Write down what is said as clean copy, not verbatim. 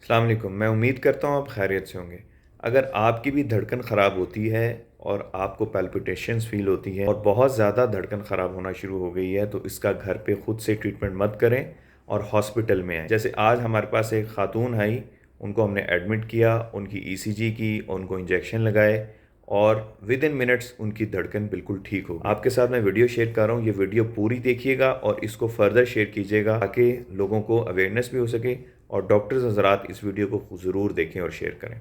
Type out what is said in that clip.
अस्सलाम वालेकुम। मैं उम्मीद करता हूँ आप खैरियत से होंगे। अगर आपकी भी धड़कन ख़राब होती है और आपको पैल्पिटेशंस फ़ील होती है और बहुत ज़्यादा धड़कन ख़राब होना शुरू हो गई है, तो इसका घर पे खुद से ट्रीटमेंट मत करें और हॉस्पिटल में आएँ। जैसे आज हमारे पास एक ख़ातून आई, उनको हमने एडमिट किया, उनकी ईसीजी की, उनको इंजेक्शन लगाए और विद इन मिनट्स उनकी धड़कन बिल्कुल ठीक हो गई। आपके साथ मैं वीडियो शेयर कर रहा हूँ, ये वीडियो पूरी देखिएगा और इसको फर्दर शेयर कीजिएगा ताकि लोगों को अवेयरनेस भी हो सके और डॉक्टर्स हज़रात इस वीडियो को ज़रूर देखें और शेयर करें।